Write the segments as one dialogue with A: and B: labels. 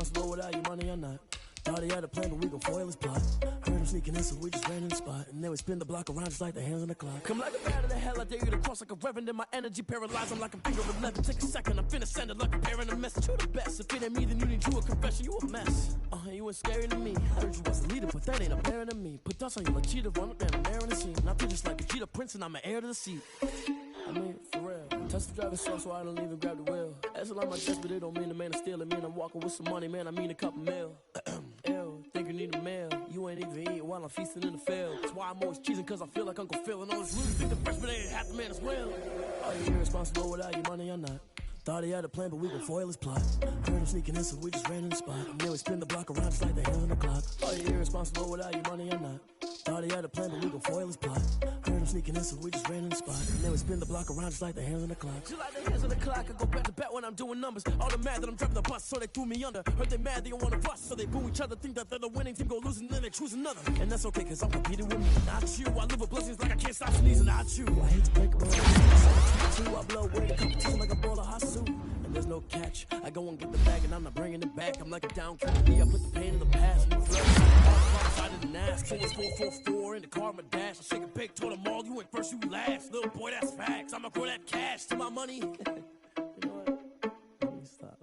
A: irresponsible without your money or not. Thought he had a plan, but we gon' foil his plot. Heard him sneaking in, so we just ran in the spot. And then we spin the block around just like the hands on the clock. Come like a bat of the hell, I dare you to cross like a reverend. In my energy paralyzed, I'm like a finger of 11. Take a second, I'm finna send it like a parent a message. You the best, if it ain't me, then you need you a confession. You a mess, you ain't scary to me. Heard you was the leader, but that ain't apparent to me. Put dust on you like cheetah, run up down the air in the scene. Not just like a cheetah prince, and I'm an heir to the seat. I mean, for real. Touch the driver's seat, so I don't even grab the wheel. That's a lot on my chest, but it don't mean the man is stealing. Mean I'm walking with some money, man, I mean a couple mil. Ew, think you need a meal. You ain't even eating while I'm feasting in the field. That's why I'm always cheesing, cause I feel like Uncle Phil. And all this rude think the freshman ain't half the man as well. Are you irresponsible without your money or not? Thought he had a plan, but we gon' foil his plot. Heard him sneaking in, so we just ran in the spot. And then we spin the block around just like the hands on the clock. Are you irresponsible without your money or not? Thought he had a plan, but we gon' foil his plot. Heard him sneaking in, so we just ran in the spot. And then we spin the block around just like the hands on the clock. Just like the hands on the clock, I go back to back when I'm doing numbers. All the mad that I'm driving the bus, so they threw me under. Heard they mad, they don't wanna bust, so they boo each other. Think that they're the winning team, go losing, then they choose another. And that's okay, cause I'm competing with me, not you. I live with blessings like I can't stop sneezing, not you. I hate to break up I blow away the competition like a ball of hot soup. There's no catch. I go and get the bag and I'm not bringing it back. I'm like a down cat. I put the pain in the past. New flow. I didn't ask. So it's 444 in the car, my dash. I shake a big, told them all, you ain't first, you last. Little boy, that's facts. I'ma grow that cash to my money. You know what? Let me stop.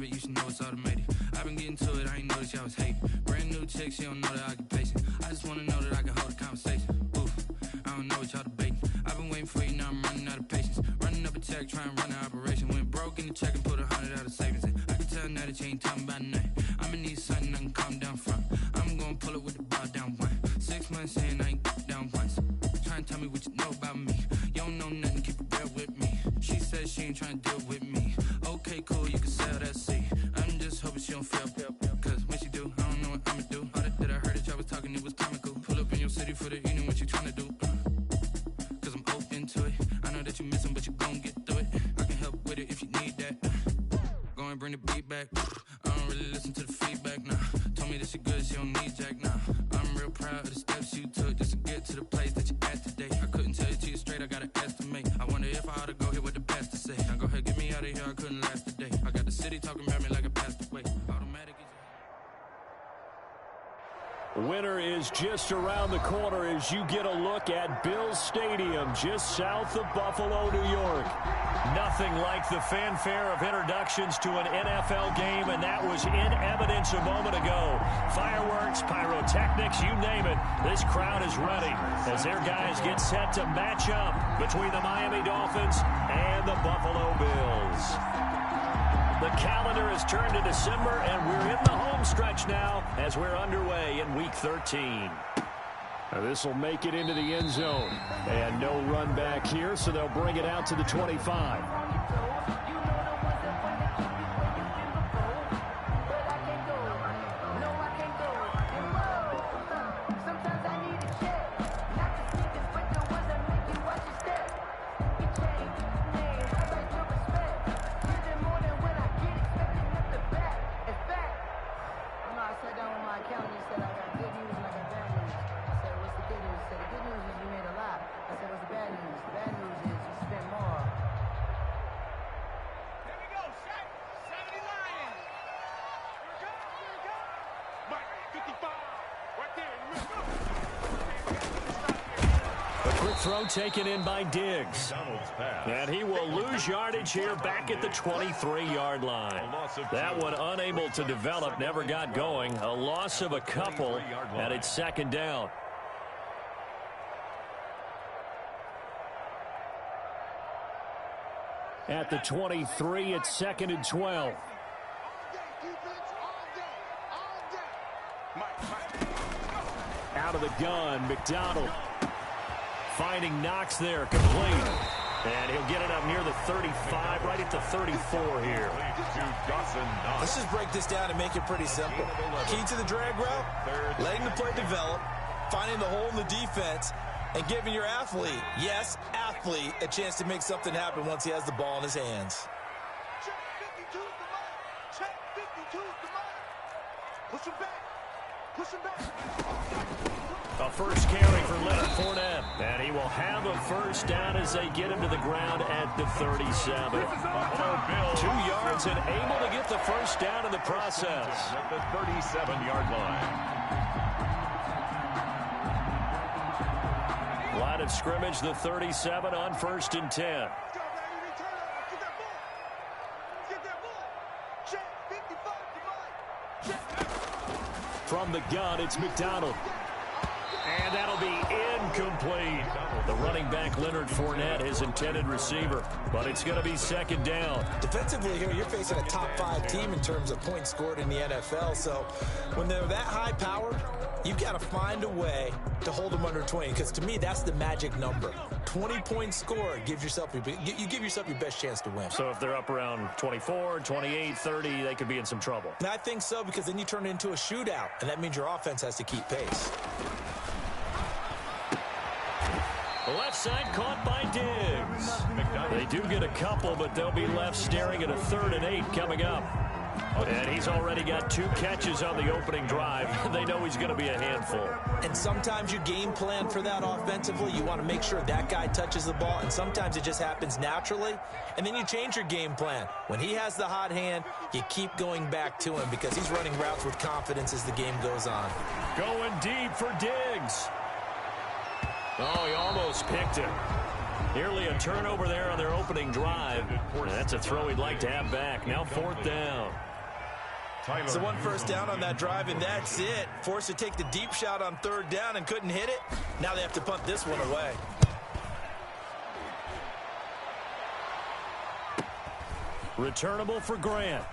B: You should know it's automated. I've been getting to it, I ain't noticed y'all was hating. Brand new chick, she don't know the occupation. I just wanna know that I can hold a conversation. Oof, I don't know what y'all debating. I've been waiting for you, now I'm running out of patience. Running up a check, trying to run an operation. Went broke in the check and put 100 out of savings in. I can tell now that you ain't talking about nothing. I'ma need something I can calm down from. I'm gonna pull it with the bar down one. 6 months in, I ain't down once. Trying to tell me what you know about me. You don't know nothing, keep it real with me. She said she ain't trying to deal with me. Okay, cool, you can sell that seat. I'm just hoping she don't feel. Cause when she do, I don't know what I'ma do. All that I heard that y'all was talking, it was comical. Pull up in your city for the evening, what you tryna do? Cause I'm open to it. I know that you missing, but you gon' get through it. I can help with it if you need that. Go and bring the beat back. I don't really listen to the feedback, nah. Told me that she good, she don't need jack, nah. I'm real proud of the steps you took just to get to the place that you at today. I couldn't tell you to you straight, I gotta estimate. I wonder if I ought to go here with the best to say. Now go ahead, get me out of here, I couldn't last today. I got the city talking about me like a passed away. Automatic is a...
C: Winter is just around the corner as you get a look at Bills Stadium just south of Buffalo, New York. Nothing like the fanfare of introductions to an NFL game, and that was in evidence a moment ago. Fireworks, pyrotechnics, you name it. This crowd is ready as their guys get set to match up between the Miami Dolphins and the Buffalo Bills. The calendar has turned to December, and we're in the home stretch now as we're underway in Week 13. This will make it into the end zone. And no run back here, so they'll bring it out to the 25. Throw taken in by Diggs. And he will lose yardage here back at the 23-yard line. That one unable to develop, never got going. A loss of a couple, and it's second down. At the 23, it's second and 12. Out of the gun, McDonald. Finding Knox there, complete. And he'll get it up near the 35, right at the 34 here.
D: Let's just break this down and make it pretty simple. Key to the drag route, letting the play develop, finding the hole in the defense, and giving your athlete, yes, athlete, a chance to make something happen once he has the ball in his hands.
E: Check 52 is the line. Check 52 is the line. Push him back. Push him back.
C: A first carry for Leonard Fournette, and he will have a first down as they get him to the ground at the 37. 2 yards and able to get the first down in the process.
F: At the 37-yard line.
C: Line of scrimmage, the 37 on 1st and 10. From the gun, it's McDonald. And that'll be incomplete. The running back, Leonard Fournette, his intended receiver. But it's going to be second down.
D: Defensively here, you're facing a top-5 team in terms of points scored in the NFL. So when they're that high-powered, you've got to find a way to hold them under 20. Because to me, that's the magic number. 20-point score gives yourself you give yourself your best chance to win.
C: So if they're up around 24, 28, 30, they could be in some trouble.
D: And I think so, because then you turn it into a shootout, and that means your offense has to keep pace.
C: The left side caught by Diggs. They do get a couple, but they'll be left staring at a 3rd and 8 coming up. And he's already got 2 catches on the opening drive. They know he's going to be a handful.
D: And sometimes you game plan for that offensively. You want to make sure that guy touches the ball, and sometimes it just happens naturally. And then you change your game plan. When he has the hot hand, you keep going back to him because he's running routes with confidence as the game goes on.
C: Going deep for Diggs. Oh, he almost picked it. Nearly a turnover there on their opening drive. That's a throw he'd like to have back. Now 4th down.
D: So 1 first down on that drive, and that's it. Forced to take the deep shot on 3rd down and couldn't hit it. Now they have to punt this one away.
C: Returnable for Grant.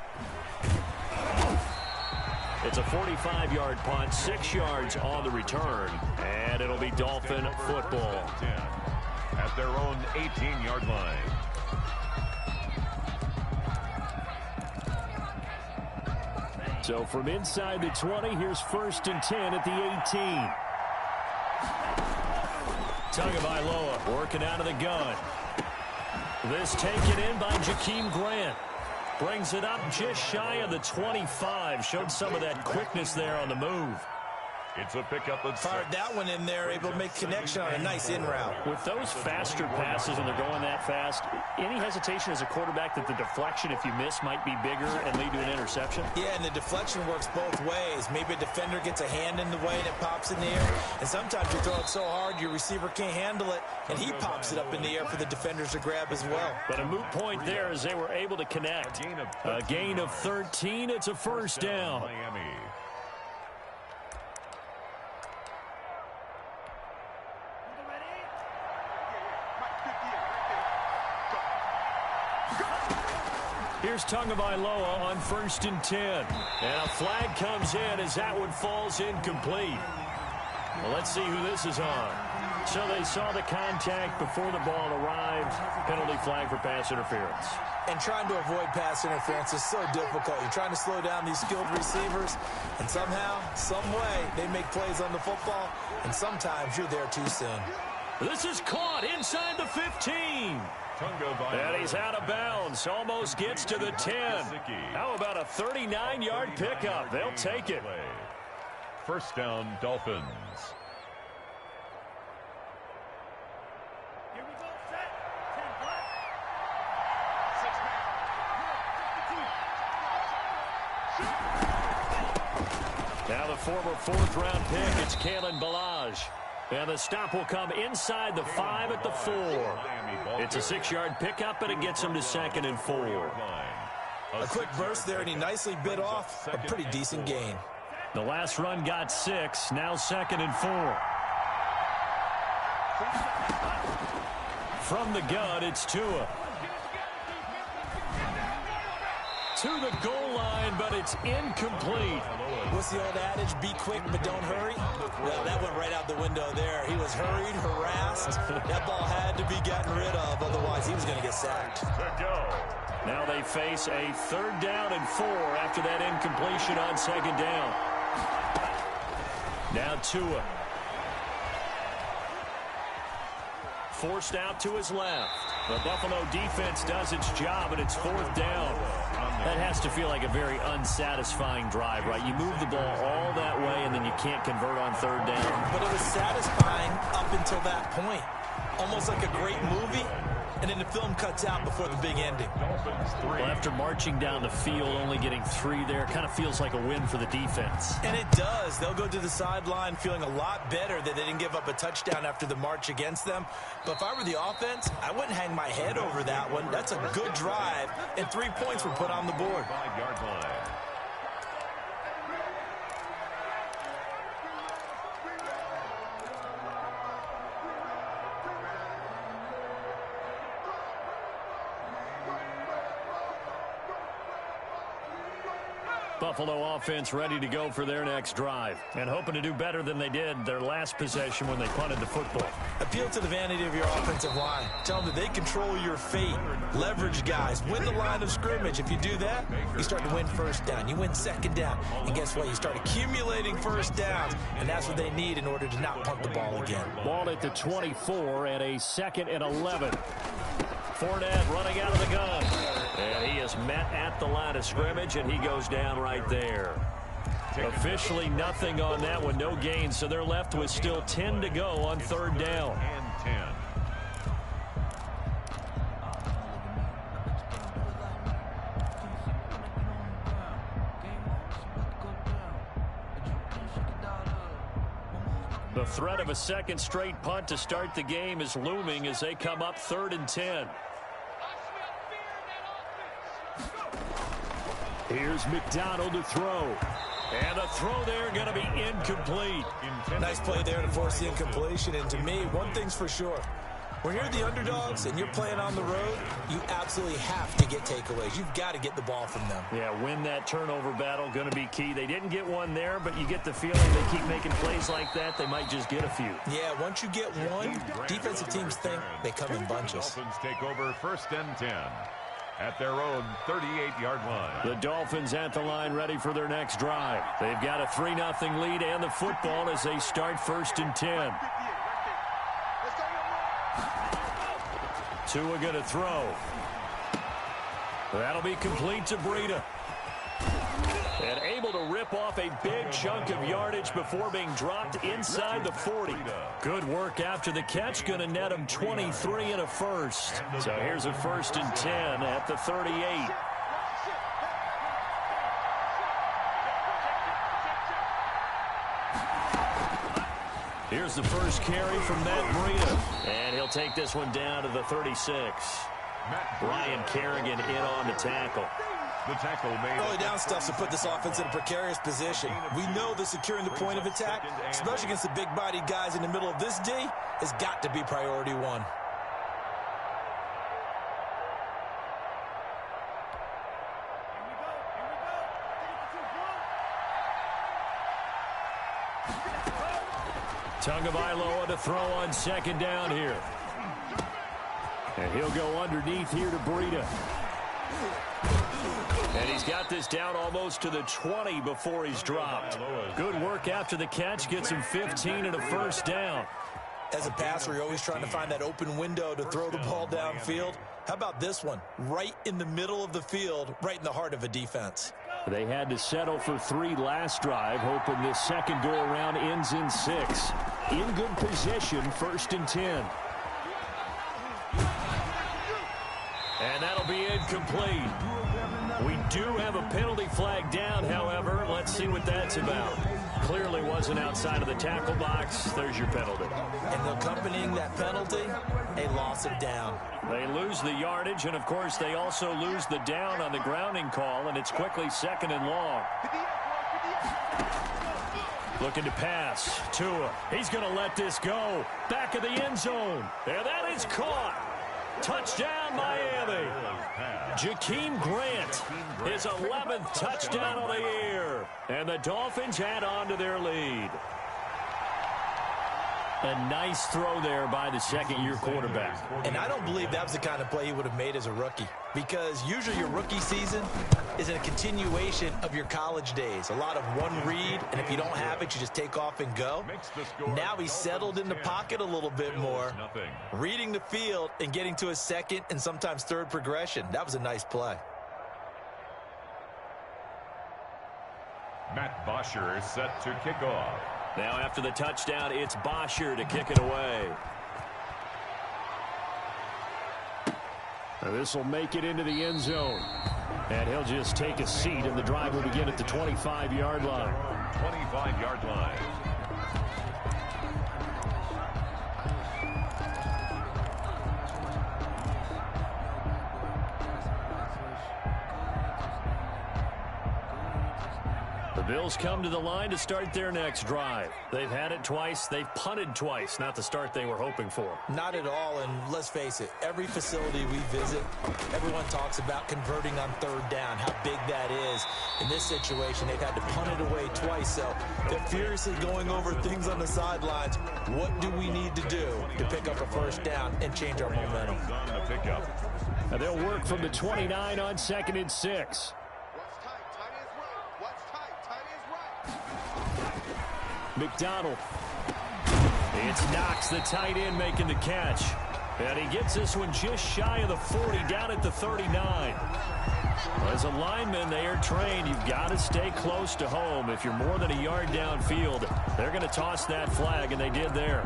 C: It's a 45-yard punt, 6 yards on the return, and it'll be Dolphin football.
F: At their own 18-yard line.
C: So from inside the 20, here's 1st and 10 at the 18. Tagovailoa working out of the gun. This taken in by Jakeem Grant. Brings it up just shy of the 25. Showed some of that quickness there on the move.
F: It's a pickup of 6.
D: Fired that one in there, able to make connection on a nice in route.
C: With those faster passes when they're going that fast, any hesitation as a quarterback that the deflection, if you miss, might be bigger and lead to an interception?
D: Yeah, and the deflection works both ways. Maybe a defender gets a hand in the way and it pops in the air. And sometimes you throw it so hard your receiver can't handle it, and he pops it up in the air for the defenders to grab as well.
C: But a moot point there as they were able to connect. A gain of 13. It's a first down.
F: Miami.
C: Here's Tagovailoa on 1st and 10. And a flag comes in as that one falls incomplete. Well, let's see who this is on. So they saw the contact before the ball arrived. Penalty flag for pass interference.
D: And trying to avoid pass interference is so difficult. You're trying to slow down these skilled receivers, and somehow, some way, they make plays on the football, and sometimes you're there too soon.
C: This is caught inside the 15. And he's out of bounds. Almost gets to the 10. How about a 39-yard pickup? They'll take it.
F: First down, Dolphins.
E: Here we go, set. 10 black. 6 man.
C: Now the former 4th-round pick, it's Kalen Ballage. And the stop will come inside the 5 at the 4. It's a 6-yard pickup, and it gets him to 2nd and 4.
D: A quick burst there, and he nicely bit off a pretty decent gain.
C: The last run got 6, now 2nd and 4. From the gun, it's Tua. To the goal line, but it's incomplete.
D: What's the old adage? Be quick, but don't hurry? Well, that went right out the window there. He was hurried, harassed. That ball had to be gotten rid of, otherwise he was going to get sacked.
C: Now they face a 3rd down and 4 after that incompletion on 2nd down. Now Tua. Forced out to his left. The Buffalo defense does its job, and it's 4th down. That has to feel like a very unsatisfying drive, right? You move the ball all that way, and then you can't convert on 3rd down.
D: But it was satisfying up until that point. Almost like a great movie, and then the film cuts out before the big ending.
C: Well, after marching down the field, only getting 3 there, kind of feels like a win for the defense.
D: And it does. They'll go to the sideline feeling a lot better that they didn't give up a touchdown after the march against them. But if I were the offense, I wouldn't hang my head over that one. That's a good drive, and 3 points were put on the board.
F: 5-yard line.
C: Buffalo offense ready to go for their next drive and hoping to do better than they did their last possession when they punted the football.
D: Appeal to the vanity of your offensive line. Tell them that they control your fate. Leverage guys. Win the line of scrimmage. If you do that, you start to win 1st down. You win 2nd down. And guess what? You start accumulating 1st downs, and that's what they need in order to not punt the ball again.
C: Ball at the 24 and a 2nd and 11. Fournette running out of the gun. And he is met at the line of scrimmage, and he goes down right there. Officially nothing on that one, no gain, so they're left with still 10 to go on 3rd down.
F: And 10.
C: The threat of a 2nd straight punt to start the game is looming as they come up 3rd and 10. Here's McDonald to throw. And a throw there going to be incomplete.
D: Nice play there to force the incompletion. And to me, one thing's for sure. When you're the underdogs and you're playing on the road, you absolutely have to get takeaways. You've got to get the ball from them.
C: Yeah, win that turnover battle, going to be key. They didn't get one there, but you get the feeling they keep making plays like that, they might just get a few.
D: Yeah, once you get one, defensive teams think they come in bunches.
F: Dolphins take over 1st and 10 at their own 38-yard line.
C: The Dolphins at the line ready for their next drive. They've got a 3-0 lead and the football as they start 1st and 10. Tua going to throw. That'll be complete to Breida. And able to rip off a big chunk of yardage before being dropped inside the 40. Good work after the catch. Going to net him 23 and a first. So here's a 1st and 10 at the 38. Here's the first carry from Matt Breida. And he'll take this one down to the 36. Ryan Kerrigan in on the tackle.
F: The tackle made.
D: Early down stuff to put this offense in a precarious position. We know that securing the point of attack, especially against the big-bodied guys in the middle of this D, has got to be priority one.
C: Tagovailoa to throw on 2nd down here. And he'll go underneath here to Breida. And he's got this down almost to the 20 before he's dropped. Good work after the catch. Gets him 15 and a 1st down.
D: As a passer, you're always trying to find that open window to throw the ball downfield. How about this one? Right in the middle of the field, right in the heart of a defense.
C: They had to settle for 3 last drive, hoping this second go-around ends in 6. In good position, 1st and 10. And that'll be incomplete. We do have a penalty flag down, however. Let's see what that's about. Clearly wasn't outside of the tackle box. There's your penalty.
D: And accompanying that penalty, a loss of down.
C: They lose the yardage, and, of course, they also lose the down on the grounding call, and it's quickly 2nd and long. Looking to pass. Tua. He's going to let this go. Back of the end zone. And that is caught. Touchdown, Miami. Jakeem Grant, his 11th touchdown of the year. And the Dolphins add on to their lead. A nice throw there by the second-year quarterback.
D: And I don't believe that was the kind of play he would have made as a rookie, because usually your rookie season is a continuation of your college days. A lot of one read, and if you don't have it, you just take off and go. Now he's settled in the pocket a little bit more, reading the field and getting to a 2nd and sometimes 3rd progression. That was a nice play.
F: Matt Bosher is set to kick off.
C: Now after the touchdown, it's Bosher to kick it away. Now this will make it into the end zone. And he'll just take a seat, and the drive will begin at the 25-yard line.
F: 25-yard line.
C: The Bills come to the line to start their next drive. They've had it twice. They've punted twice. Not the start they were hoping for.
D: Not at all, and let's face it, every facility we visit, everyone talks about converting on 3rd down, how big that is. In this situation, they've had to punt it away twice, so they're furiously going over things on the sidelines. What do we need to do to pick up a 1st down and change our momentum?
C: Now they'll work from the 29 on 2nd and 6. McDonald. It's Knox, the tight end, making the catch. And he gets this one just shy of the 40, down at the 39. As a lineman, they are trained. You've got to stay close to home. If you're more than a yard downfield, they're going to toss that flag, and they did there.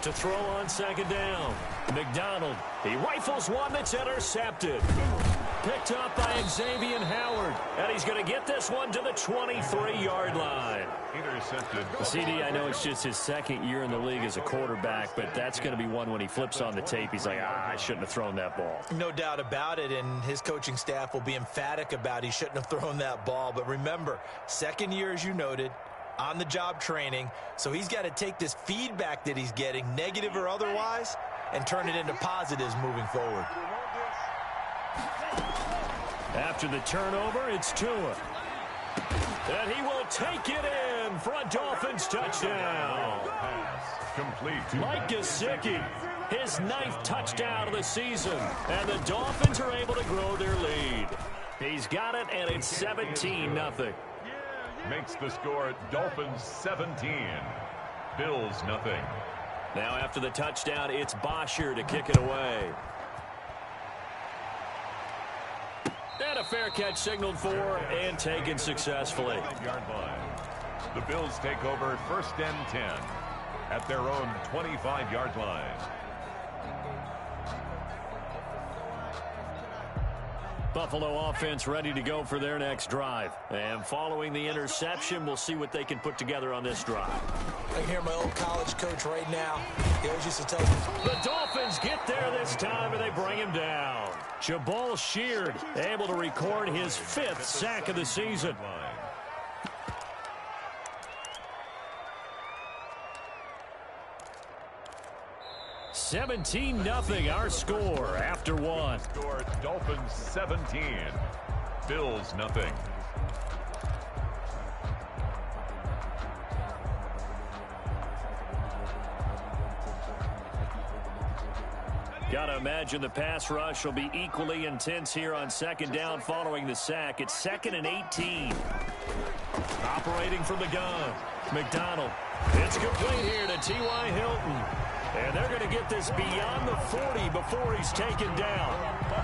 C: To throw on 2nd down. McDonald. He rifles one that's intercepted. Picked up by Xavier Howard. And he's going to get this one to the 23-yard line.
F: Intercepted.
C: CD, I know it's just his 2nd year in the league as a quarterback, but that's going to be one when he flips on the tape. He's like, I shouldn't have thrown that ball.
D: No doubt about it, and his coaching staff will be emphatic about he shouldn't have thrown that ball. But remember, 2nd year, as you noted, on-the-job training, so he's got to take this feedback that he's getting, negative or otherwise, and turn it into positives moving forward.
C: After the turnover, it's Tua. And he will take it in for a Dolphins touchdown.
F: Complete to
C: Mike Gesicki, his 9th touchdown of the season. And the Dolphins are able to grow their lead. He's got it, and it's 17-0.
F: makes the score Dolphins 17, Bills nothing.
C: Now after the touchdown, it's Bosher to kick it away. And a fair catch signaled for and taken successfully.
F: Yard line. The Bills take over 1st and 10 at their own 25-yard line.
C: Buffalo offense ready to go for their next drive. And following the interception, we'll see what they can put together on this drive.
D: I can hear my old college coach right now. He always used to tell me.
C: The Dolphins get there this time, and they bring him down. Jabal Sheard able to record his 5th sack of the season. 17-0 our score after one.
F: Score Dolphins 17, Bills nothing.
C: Got to imagine the pass rush will be equally intense here on 2nd down following the sack. It's 2nd and 18. Operating from the gun, McDonald. It's complete here to T.Y. Hilton. And they're going to get this beyond the 40 before he's taken down.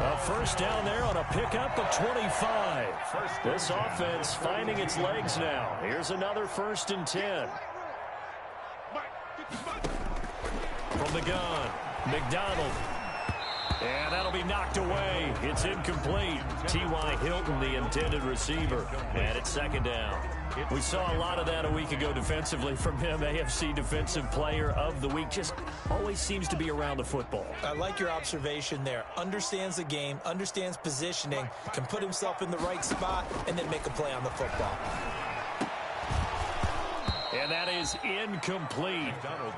C: A 1st down there on a pickup of 25. This offense finding its legs now. Here's another 1st and 10. From the gun, McDonald. And that'll be knocked away. It's incomplete. T.Y. Hilton, the intended receiver. And it's 2nd down. We saw a lot of that a week ago defensively from him. AFC Defensive Player of the Week. Just always seems to be around the football.
D: I like your observation there. Understands the game, understands positioning, can put himself in the right spot, and then make a play on the football.
C: And that is incomplete.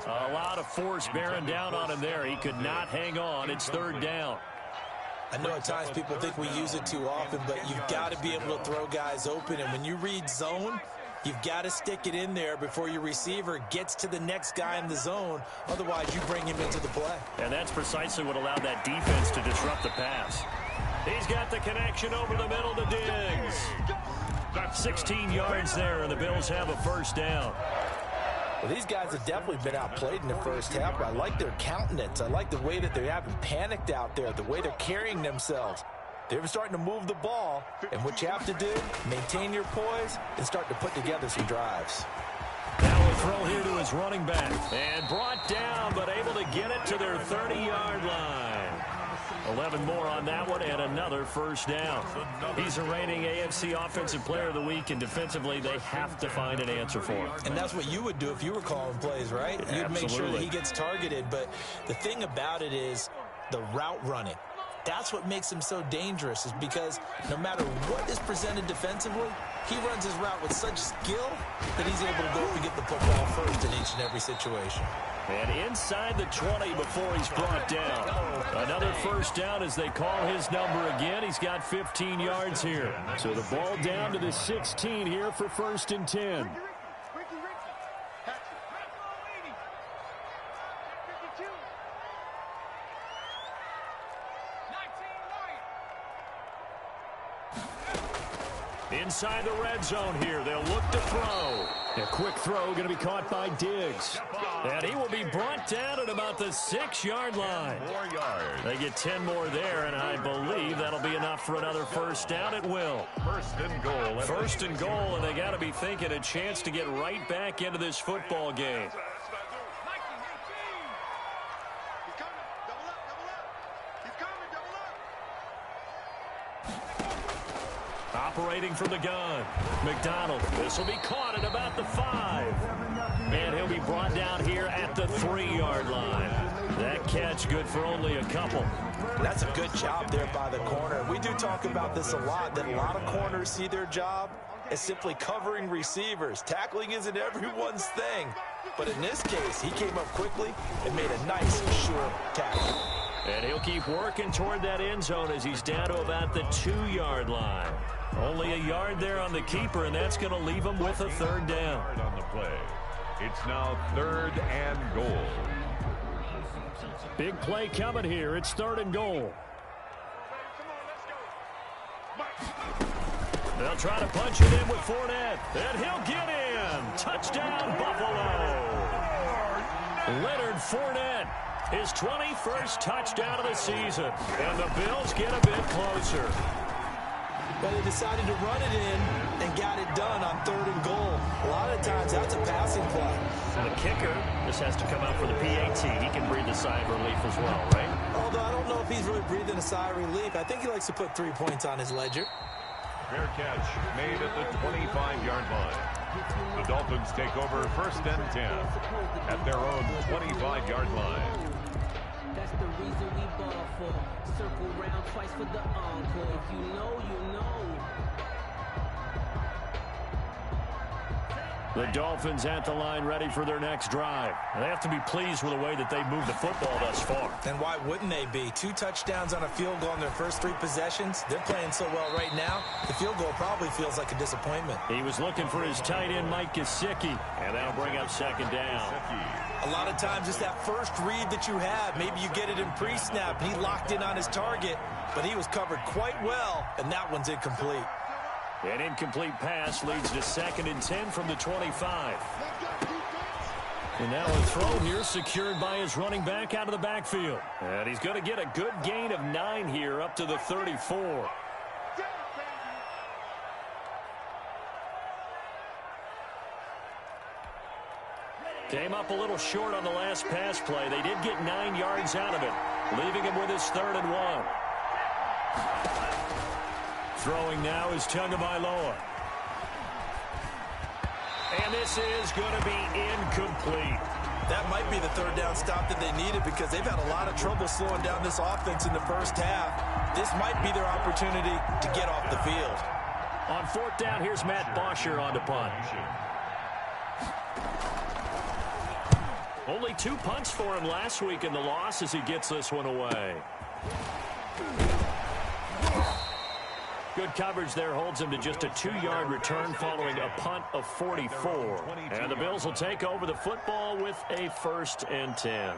C: A lot of force bearing down on him there. He could not hang on. It's 3rd down.
D: I know at times people think we use it too often, but you've got to be able to throw guys open. And when you read zone, you've got to stick it in there before your receiver gets to the next guy in the zone. Otherwise, you bring him into the play.
C: And that's precisely what allowed that defense to disrupt the pass. He's got the connection over the middle to Diggs. 16 yards there, and the Bills have a 1st down.
D: Well, these guys have definitely been outplayed in the 1st half, but I like their countenance. I like the way that they haven't panicked out there, the way they're carrying themselves. They're starting to move the ball, and what you have to do, maintain your poise and start to put together some drives.
C: Now a throw here to his running back, and brought down, but able to get it to their 30-yard line. 11 more on that one, and another 1st down. He's a reigning AFC Offensive Player of the Week, and defensively, they have to find an answer for him.
D: And that's what you would do if you were calling plays, right? You'd make sure that he gets targeted. But the thing about it is the route running. That's what makes him so dangerous, is because no matter what is presented defensively, he runs his route with such skill that he's able to go up and get the football first in each and every situation.
C: And inside the 20 before he's brought down. Another 1st down as they call his number again. He's got 15 yards here. So the ball down to the 16 here for 1st and 10. Inside the red zone here. They'll look to throw. A quick throw going to be caught by Diggs. And he will be brought down at about the 6-yard line.
F: 4 yards.
C: They get 10 more there, and I believe that'll be enough for another 1st down. It will.
F: 1st and goal.
C: 1st and goal, and they got to be thinking a chance to get right back into this football game. Operating from the gun, McDonald. This will be caught at about the 5. And he'll be brought down here at the 3-yard line. That catch good for only a couple.
D: That's a good job there by the corner. We do talk about this a lot, that a lot of corners see their job as simply covering receivers. Tackling isn't everyone's thing. But in this case, he came up quickly and made a nice, short tackle.
C: And he'll keep working toward that end zone as he's down to about the 2-yard line. Only a yard there on the keeper, and that's going to leave him with a third down.
F: On the play. It's now 3rd and goal.
C: Big play coming here. It's 3rd and goal. They'll try to punch it in with Fournette, and he'll get in. Touchdown, Buffalo. Leonard Fournette, his 21st touchdown of the season, and the Bills get a bit closer.
D: But they decided to run it in and got it done on 3rd and goal. A lot of times, that's a passing play.
C: And the kicker just has to come out for the PAT. He can breathe a sigh of relief as well, right?
D: Although I don't know if he's really breathing a sigh of relief. I think he likes to put 3 points on his ledger.
F: Fair catch made at the 25-yard line. The Dolphins take over 1st and 10 at their own 25-yard line.
G: That's the reason we ball for. Circle round twice for the encore. If you know, you know.
C: The Dolphins at the line ready for their next drive. They have to be pleased with the way that they've moved the football thus far.
D: And why wouldn't they be? 2 touchdowns on a field goal in their first 3 possessions. They're playing so well right now, the field goal probably feels like a disappointment.
C: He was looking for his tight end, Mike Gesicki, and that'll bring up 2nd down.
D: A lot of times it's that first read that you have. Maybe you get it in pre-snap. He locked in on his target, but he was covered quite well, and that one's incomplete.
C: An incomplete pass leads to 2nd and 10 from the 25. And now a throw here secured by his running back out of the backfield. And he's going to get a good gain of 9 here up to the 34. Came up a little short on the last pass play. They did get 9 yards out of it, leaving him with his 3rd and 1. Throwing now is Tagovailoa. And this is going to be incomplete.
D: That might be the 3rd down stop that they needed because they've had a lot of trouble slowing down this offense in the first half. This might be their opportunity to get off the field.
C: On 4th down, here's Matt Bosher on the punt. Only 2 punts for him last week in the loss as he gets this one away. Good coverage there holds him to just a 2-yard return following a punt of 44. And the Bills will take over the football with a 1st and 10.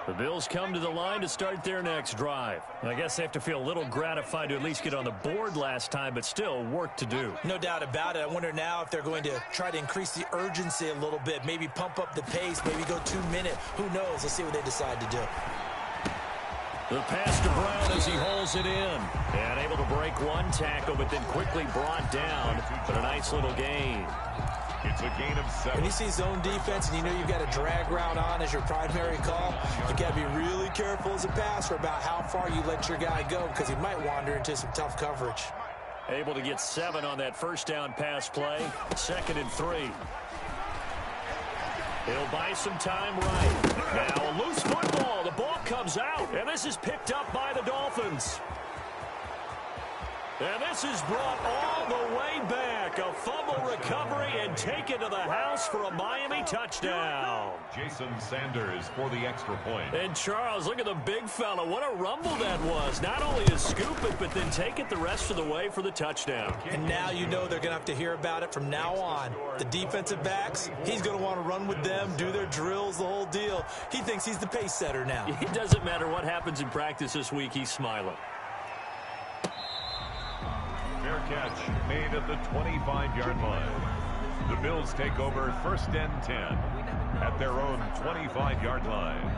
C: The Bills come to the line to start their next drive. I guess they have to feel a little gratified to at least get on the board last time, but still work to do.
D: No doubt about it. I wonder now if they're going to try to increase the urgency a little bit, maybe pump up the pace, maybe go 2-minute. Who knows? Let's see what they decide to do.
C: The pass to Brown as he holds it in. And able to break 1 tackle, but then quickly brought down. But a nice little gain.
F: It's a gain of 7.
D: When you see zone defense and you know you've got a drag route on as your primary call, you've got to be really careful as a passer about how far you let your guy go because he might wander into some tough coverage.
C: Able to get 7 on that 1st down pass play. 2nd and 3. He'll buy some time right. Now a loose football. The ball comes out, and this is picked up by the Dolphins. And this is brought all the way back. A fumble recovery and taken to the house for a Miami touchdown.
F: Jason Sanders for the extra point.
C: And Charles, look at the big fella. What a rumble that was. Not only to scoop it, but then take it the rest of the way for the touchdown.
D: And now you know they're going to have to hear about it from now on. The defensive backs, he's going to want to run with them, do their drills, the whole deal. He thinks he's the pace setter now.
C: It doesn't matter what happens in practice this week, he's smiling.
F: Fair catch made at the 25-yard line. The Bills take over 1st and 10 at their own 25-yard line.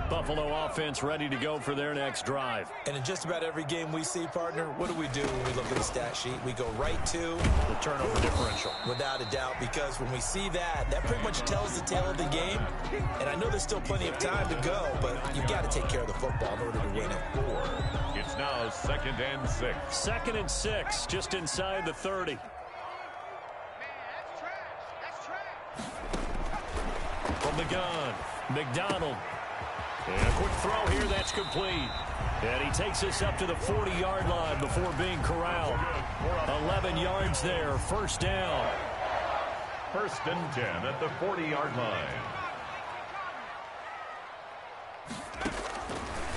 C: Buffalo offense ready to go for their next drive.
D: And in just about every game we see, partner, what do we do when we look at the stat sheet? We go right to
C: the turnover differential.
D: Without a doubt, because when we see that, that pretty much tells the tale of the game. And I know there's still plenty of time to go, but you've got to take care of the football in order to win it.
F: It's now 2nd and 6.
C: 2nd and 6, just inside the 30. From the gun, McDonald. And a quick throw here, that's complete. And he takes us up to the 40-yard line before being corralled. 11 yards there, first down.
F: First and 10 at the 40-yard line.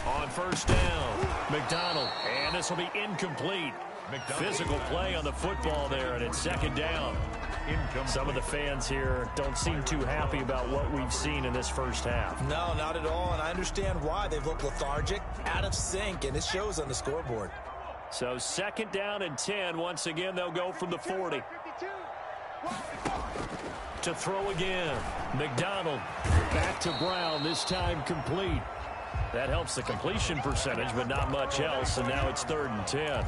C: On first down, McDonald. And this will be incomplete. Physical play on the football there, and it's second down. Some of the fans here don't seem too happy about what we've seen in this first half.
D: No, not at all, and I understand why. They've looked lethargic, out of sync, and it shows on the scoreboard.
C: So second down and 10. Once again, they'll go from the 40. To throw again. McDonald back to Brown, this time complete. That helps the completion percentage, but not much else, and now it's third and 10.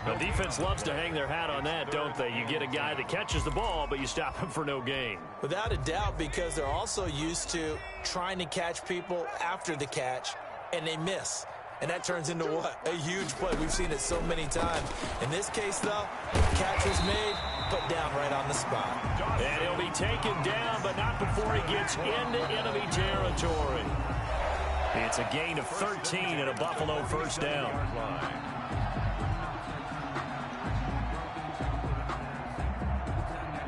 C: The defense loves to hang their hat on that, don't they? You get a guy that catches the ball, but you stop him for no gain.
D: Without a doubt, because they're also used to trying to catch people after the catch, and they miss. And that turns into what? A huge play. We've seen it so many times. In this case, though, catch was made, put down right on the spot.
C: And he'll be taken down, but not before he gets into enemy territory. It's a gain of 13 and a Buffalo first down.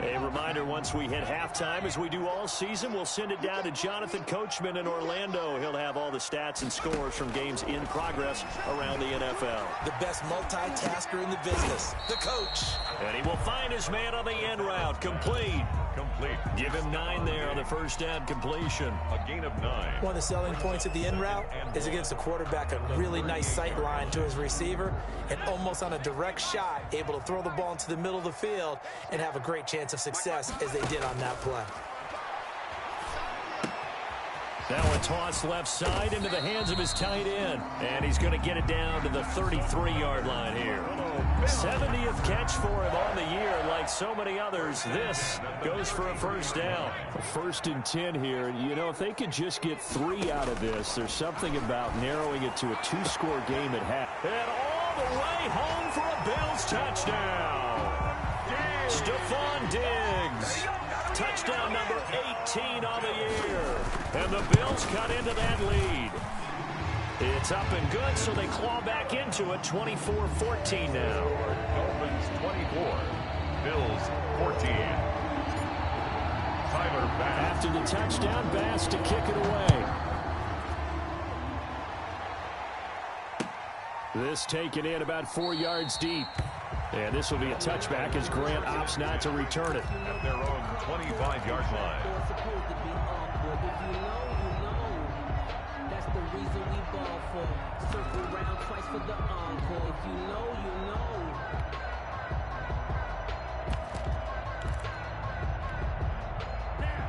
C: A reminder, once we hit halftime, as we do all season, we'll send it down to Jonathan Coachman in Orlando. He'll have all the stats and scores from games in progress around the NFL.
D: The best multitasker in the business, the coach.
C: And he will find his man on the end route. Complete. Give him 9 there on the first down completion.
F: A gain of 9.
D: One of the selling points of the in route is it gives the quarterback a really nice sight line to his receiver, and almost on a direct shot, able to throw the ball into the middle of the field and have a great chance of success as they did on that play.
C: Now a toss left side into the hands of his tight end. And he's going to get it down to the 33-yard line here. 70th catch for him on the year. Like so many others, this goes for a first down. First and 10 here. You know, if they could just get 3 out of this, there's something about narrowing it to a 2-score game at half. And all the way home for a Bills touchdown. Stephon Diggs. Touchdown number 18 on the year. And the Bills cut into that lead. It's up and good, so they claw back into it, 24-14 now.
F: Dolphins 24, Bills 14. Tyler Bass.
C: After the touchdown, Bass to kick it away. This taken in about 4 yards deep. And this will be a touchback as Grant opts not to return it.
F: At their own 25-yard line.
G: That's the reason we ball for. Circle round twice for the encore. If you know, you know.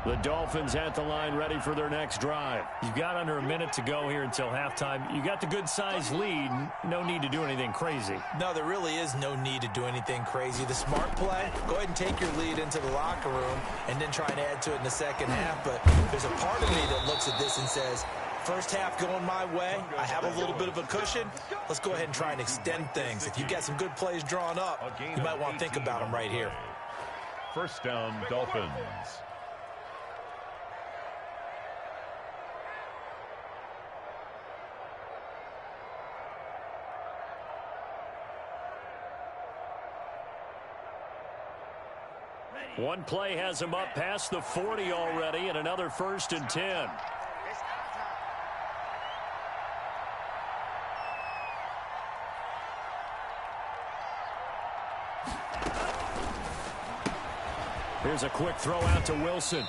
C: The Dolphins at the line ready for their next drive. You've got under a minute to go here until halftime. You got the good-sized lead. No need to do anything crazy.
D: No, there really is no need to do anything crazy. The smart play, go ahead and take your lead into the locker room and then try and add to it in the second half. But there's a part of me that looks at this and says, first half going my way, I have a little bit of a cushion. Let's go ahead and try and extend things. If you've got some good plays drawn up, you might want to think about them right here.
F: First down, Dolphins.
C: One play has him up past the 40 already, and another first and 10. Here's a quick throw out to Wilson.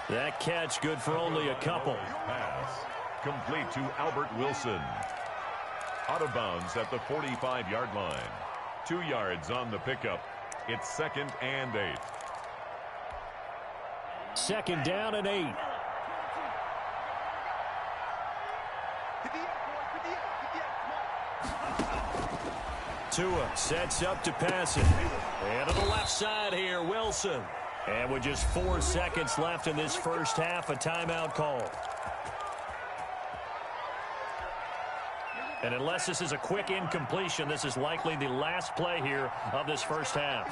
C: That catch good for only a couple.
F: Pass complete to Albert Wilson. Out of bounds at the 45-yard line. 2 yards on the pickup. It's second and 8.
C: Second down and 8. Tua sets up to pass it. And to the left side here, Wilson. And with just 4 seconds left in this first half, a timeout call. And unless this is a quick incompletion, this is likely the last play here of this first half.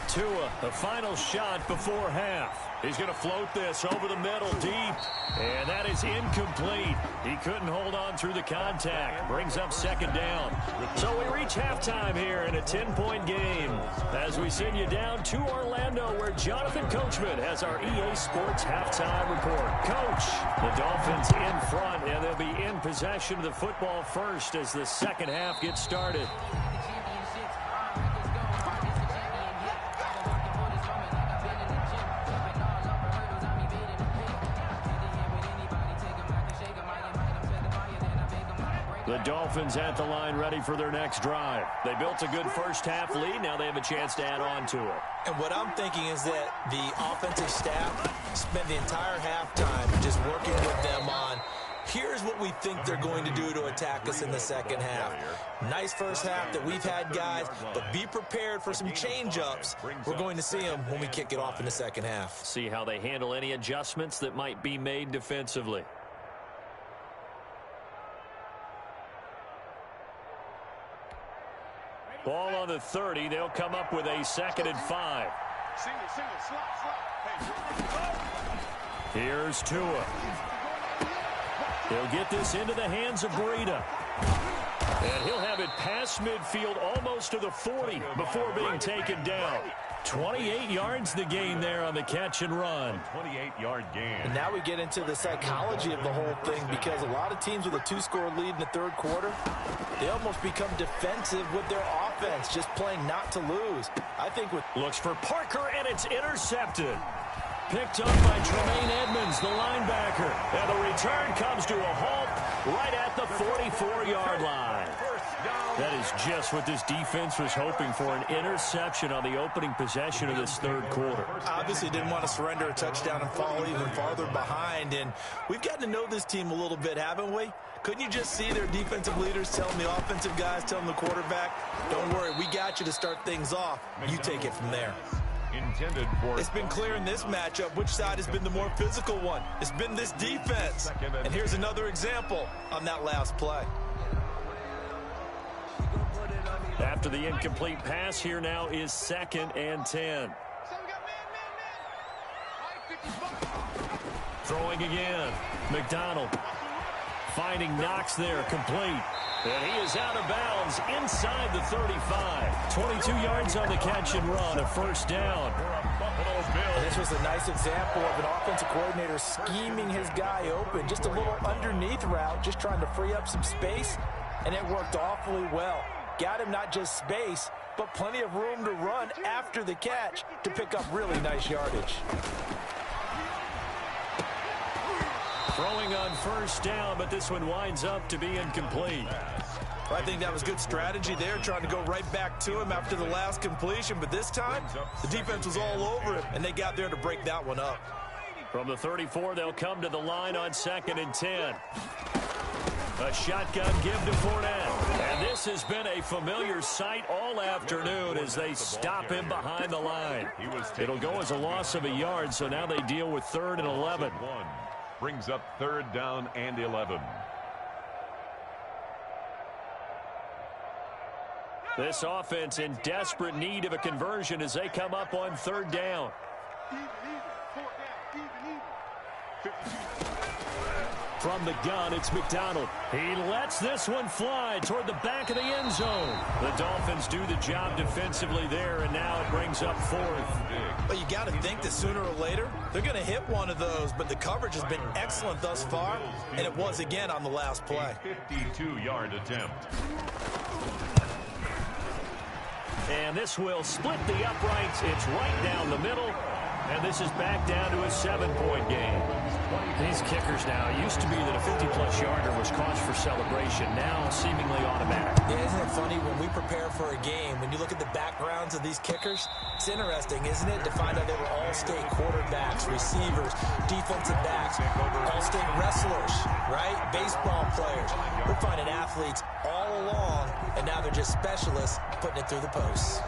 C: Tua, the final shot before half. He's going to float this over the middle deep. And that is incomplete. He couldn't hold on through the contact. Brings up second down. So we reach halftime here in a 10-point game as we send you down to Orlando where Jonathan Coachman has our EA Sports halftime report. Coach, the Dolphins in front, and they'll be in possession of the football first as the second half gets started. The Dolphins at the line ready for their next drive. They built a good first half lead. Now they have a chance to add on to it.
D: And what I'm thinking is that the offensive staff spent the entire halftime just working with them on here's what we think they're going to do to attack us in the second half. Nice first half that we've had, guys, but be prepared for some change-ups. We're going to see them when we kick it off in the second half.
C: See how they handle any adjustments that might be made defensively. Ball on the 30. They'll come up with a 2nd and 5. Here's Tua. He'll get this into the hands of Breida. And he'll have it past midfield almost to the 40 before being taken down. 28 yards the gain there on the catch and run.
F: 28-yard gain.
D: And now we get into the psychology of the whole thing because a lot of teams with a 2-score lead in the third quarter, they almost become defensive with their offense, just playing not to lose. I think with
C: looks for Parker, and it's intercepted. Picked up by Tremaine Edmonds, the linebacker. And the return comes to a halt right at the 44-yard line. That is just what this defense was hoping for, an interception on the opening possession of this third quarter.
D: Obviously didn't want to surrender a touchdown and fall even farther behind. And we've gotten to know this team a little bit, haven't we? Couldn't you just see their defensive leaders telling the offensive guys, telling the quarterback, don't worry, we got you to start things off. You take it from there.
F: Intended for
D: it's been clear in this matchup which side has been the more physical one. It's been this defense. And here's another example on that last play.
C: After the incomplete pass, here now is 2nd and 10. Throwing again. McDonald finding Knox there, complete. And he is out of bounds inside the 35. 22 yards on the catch and run, a first down.
D: And this was a nice example of an offensive coordinator scheming his guy open. Just a little underneath route, just trying to free up some space, and it worked awfully well. Got him not just space, but plenty of room to run after the catch to pick up really nice yardage.
C: Throwing on first down, but this one winds up to be incomplete.
D: Well, I think that was good strategy there, trying to go right back to him after the last completion. But this time, the defense was all over him, and they got there to break that one up.
C: From the 34, they'll come to the line on 2nd and 10. A shotgun give to Fournette. And this has been a familiar sight all afternoon as they stop him behind the line. It'll go as a loss of a yard, so now they deal with 3rd and 11.
F: Brings up 3rd down and 11.
C: This offense in desperate need of a conversion as they come up on 3rd down. From the gun, it's McDonald. He lets this one fly toward the back of the end zone. The Dolphins do the job defensively there, and now it brings up 4th.
D: But you got to think that sooner or later, they're going to hit one of those. But the coverage has been excellent thus far, and it was again on the last play.
F: 52-yard attempt.
C: And this will split the uprights. It's right down the middle. And this is back down to a 7-point game. These kickers now, it used to be that a 50-plus yarder was cause for celebration. Now seemingly automatic.
D: Yeah, isn't it funny when we prepare for a game, when you look at the backgrounds of these kickers, it's interesting, isn't it, to find out they were all-state quarterbacks, receivers, defensive backs, all-state wrestlers, right? Baseball players. We're finding athletes all along, and now they're just specialists putting it through the posts.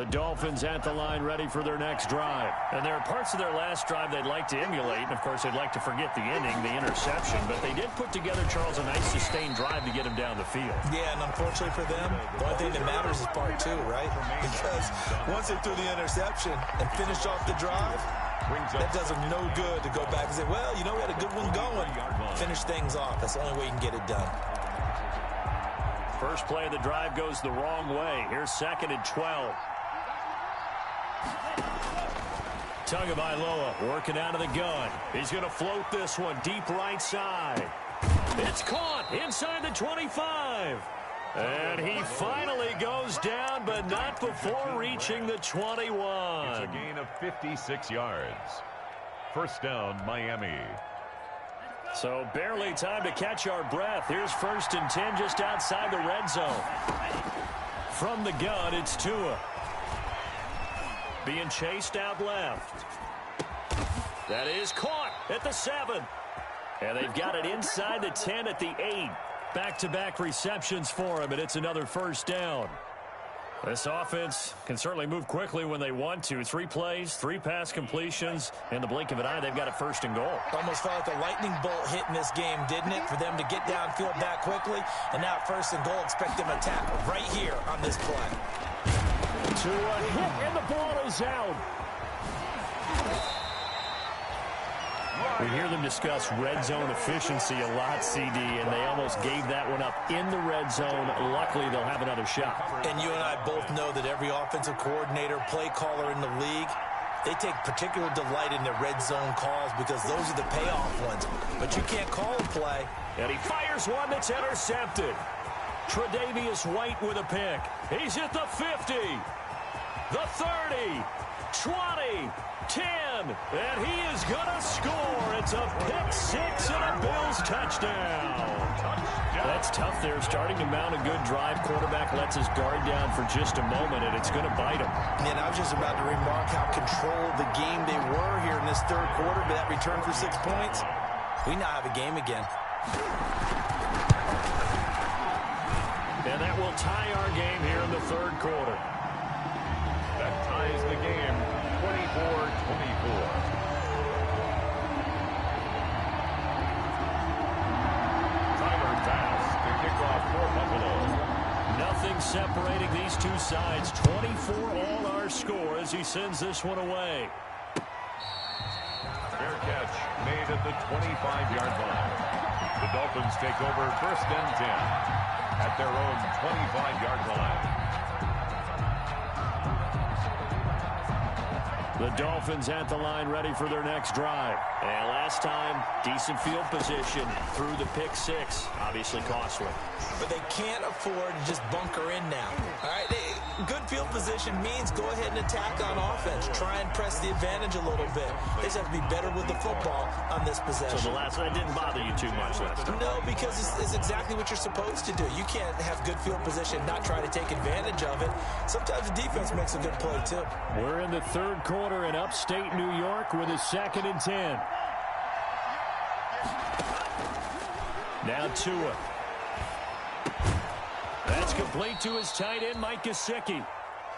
C: Dolphins at the line ready for their next drive. And there are parts of their last drive they'd like to emulate. And, of course, they'd like to forget the ending, the interception. But they did put together, Charles, a nice sustained drive to get him down the field.
D: Yeah, and unfortunately for them, the only thing that matters is part two, right? Because once they threw the interception and finished off the drive, that does them no good to go back and say, well, you know, we had a good one going. Finish things off. That's the only way you can get it done.
C: First play of the drive goes the wrong way. Here's 2nd and 12. Tagovailoa working out of the gun. He's going to float this one deep right side. It's caught inside the 25. And he finally goes down, but not before reaching the 21.
F: It's a gain of 56 yards. First down, Miami.
C: So barely time to catch our breath. Here's 1st and 10 just outside the red zone. From the gun, it's Tua. Being chased out left. That is caught at the 7. And they've got it inside the 10 at the 8. Back-to-back receptions for him, and it's another first down. This offense can certainly move quickly when they want to. 3 plays, 3 pass completions. In the blink of an eye, they've got a 1st and goal.
D: Almost felt like a lightning bolt hit in this game, didn't it? For them to get downfield that quickly. And now 1st and goal, expect them to tackle right here on this play.
C: To a hit, and the ball is out. We hear them discuss red zone efficiency a lot, CD, and they almost gave that one up in the red zone. Luckily, they'll have another shot.
D: And you and I both know that every offensive coordinator, play caller in the league, they take particular delight in their red zone calls because those are the payoff ones. But you can't call a play.
C: And he fires one that's intercepted. Tre'Davious White with a pick. He's at the 50, the 30, 20, 10, and he is going to score. It's a pick 6 and a Bills touchdown. That's tough there. Starting to mount a good drive. Quarterback lets his guard down for just a moment, and it's going to bite him.
D: And I was just about to remark how controlled the game they were here in this 3rd quarter, but that return for 6 points, we now have a game again.
C: And that will tie our game here in the 3rd quarter.
F: That ties the game 24-24.
C: Nothing separating these two sides. 24 all our score as he sends this one away.
F: Fair catch made at the 25-yard line. The Dolphins take over 1st and 10 at their own 25-yard line.
C: The Dolphins at the line ready for their next drive. And last time, decent field position through the pick 6. Obviously costly.
D: But they can't afford to just bunker in now. All right, good field position means go ahead and attack on offense. Try and press the advantage a little bit. They just have to be better with the football on this possession.
C: So the last one didn't bother you too much last time?
D: No, because it's exactly what you're supposed to do. You can't have good field position, not try to take advantage of it. Sometimes the defense makes a good play, too.
C: We're in the 3rd quarter in upstate New York with a 2nd and 10. Now Tua. That's complete to his tight end, Mike Gesicki.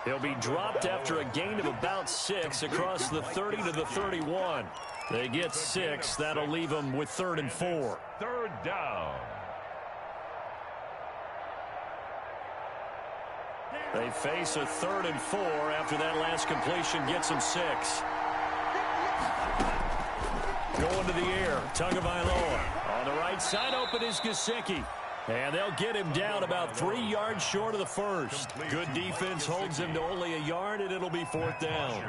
C: He'll be dropped after a gain of about 6 across the 30 to the 31. They get 6. That'll leave them with 3rd and 4.
F: 3rd down.
C: They face a 3rd and 4 after that last completion gets them 6. Going to the air, Tagovailoa. On the right side, open is Gesicki. And they'll get him down about 3 yards short of the 1st. Good defense holds him to only a yard, and it'll be 4th down.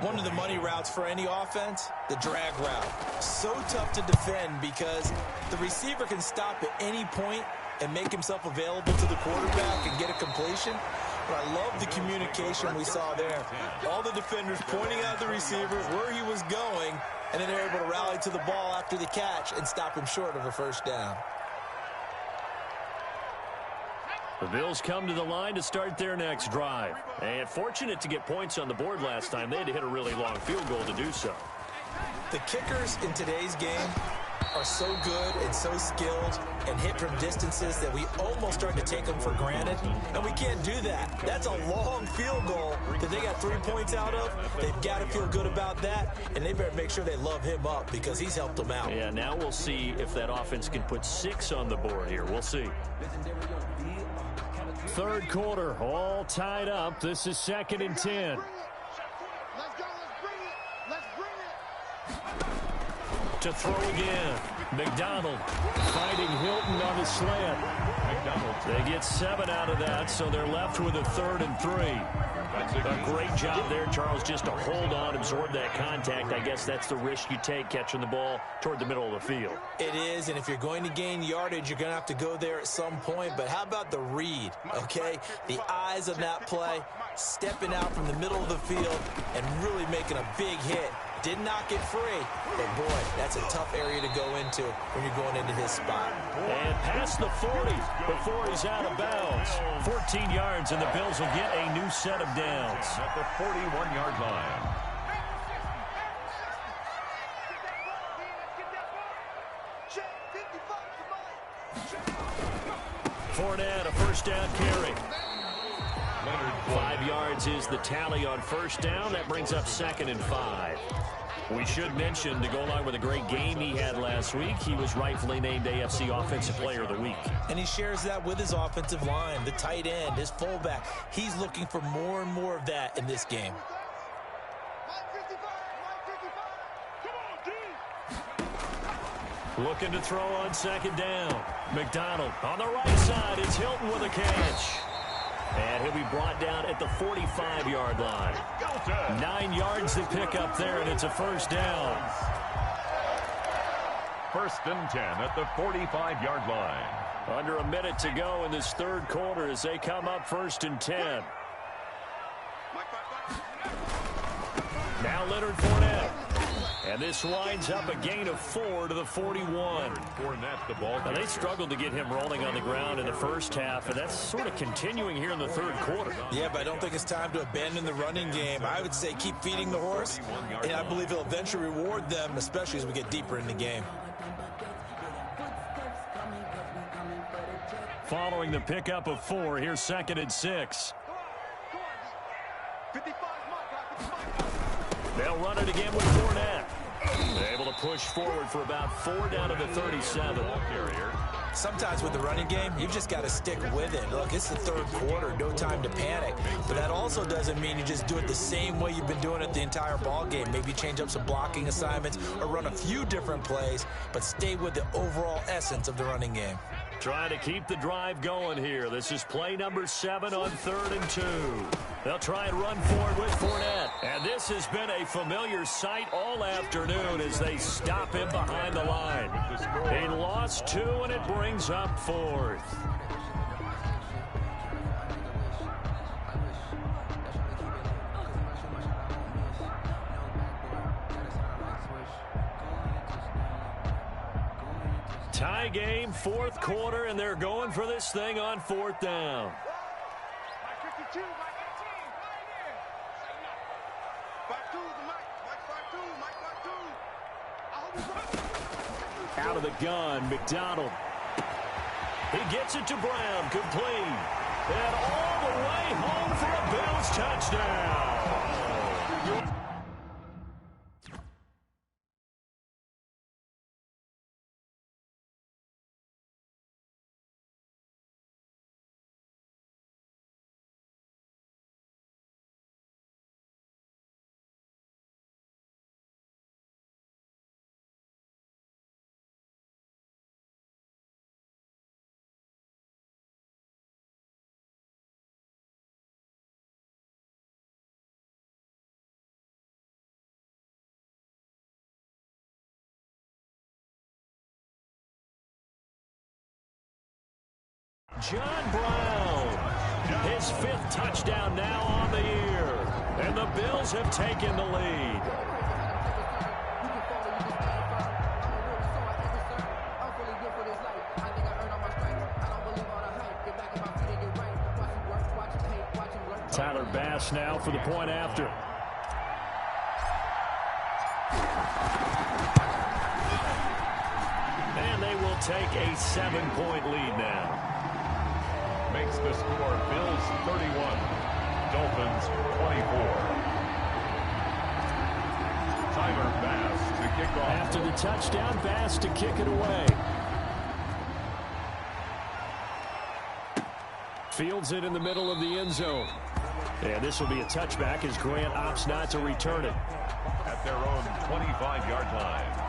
D: One of the money routes for any offense, the drag route. So tough to defend because the receiver can stop at any point and make himself available to the quarterback and get a completion. But I love the communication we saw there. All the defenders pointing out the receiver, where he was going, and then they're able to rally to the ball after the catch and stop him short of a 1st down.
C: The Bills come to the line to start their next drive. And fortunate to get points on the board last time. They had to hit a really long field goal to do so.
D: The kickers in today's game are so good and so skilled and hit from distances that we almost start to take them for granted, and we can't do that. That's a long field goal that they got 3 points out of. They've got to feel good about that, and they better make sure they love him up because he's helped them out.
C: Yeah, now we'll see if that offense can put 6 on the board here. We'll see. Third quarter, all tied up. This is 2nd and 10.
E: Let's go, let's bring it.
C: To throw again. McDonald fighting Hilton on the slant. They get 7 out of that, so they're left with a 3rd and 3. A great job there, Charles, just to hold on, absorb that contact. I guess that's the risk you take catching the ball toward the middle of the field.
D: It is, and if you're going to gain yardage, you're going to have to go there at some point. But how about the read, okay? The eyes on that play, stepping out from the middle of the field and really making a big hit. Did not get free, but boy, that's a tough area to go into when you're going into his spot.
C: And past the 40 before he's out of bounds. 14 yards, and the Bills will get a new set of downs.
F: At the 41-yard line.
C: Fournette, a first down carry. 5 yards is the tally on first down. That brings up 2nd and 5. We should mention, to go along with a great game he had last week, he was rightfully named AFC Offensive Player of the Week.
D: And he shares that with his offensive line, the tight end, his fullback. He's looking for more and more of that in this game.
C: Looking to throw on 2nd down. McDonald on the right side. It's Hilton with a catch. And he'll be brought down at the 45-yard line. 9 yards to pick up there, and it's a first down.
F: 1st and 10 at the 45-yard line.
C: Under a minute to go in this third quarter as they come up 1st and 10. Now Leonard Fournette. And this winds up a gain of 4 to the 41.
F: Fournette, the ball.
C: Now, they struggled to get him rolling on the ground in the first half, and that's sort of continuing here in the third quarter.
D: Yeah, but I don't think it's time to abandon the running game. I would say keep feeding the horse, and I believe he'll eventually reward them, especially as we get deeper in the game.
C: Following the pickup of 4, here's 2nd and 6. They'll run it again with Fournette. Able to push forward for about 4 down to the 37.
D: Sometimes with the running game, you've just got to stick with it. Look, it's the third quarter, no time to panic. But that also doesn't mean you just do it the same way you've been doing it the entire ball game. Maybe change up some blocking assignments or run a few different plays, but stay with the overall essence of the running game.
C: Trying to keep the drive going here. This is play number 7 on 3rd and 2. They'll try and run forward with Fournette. And this has been a familiar sight all afternoon as they stop him behind the line. He lost 2, and it brings up 4th. Tie game, 4th quarter, and they're going for this thing on 4th down. Out of the gun, McDonald. He gets it to Brown, complete. And all the way home for a Bills touchdown. John Brown, his 5th touchdown now on the year, and the Bills have taken the lead. Tyler Bass now for the point after. take a 7-point lead now.
F: Makes the score Bills 31, Dolphins 24. Tyler Bass to kick off.
C: After the touchdown, Bass to kick it away. Fields it in the middle of the end zone. And this will be a touchback as Grant opts not to return it.
F: At their own 25-yard line.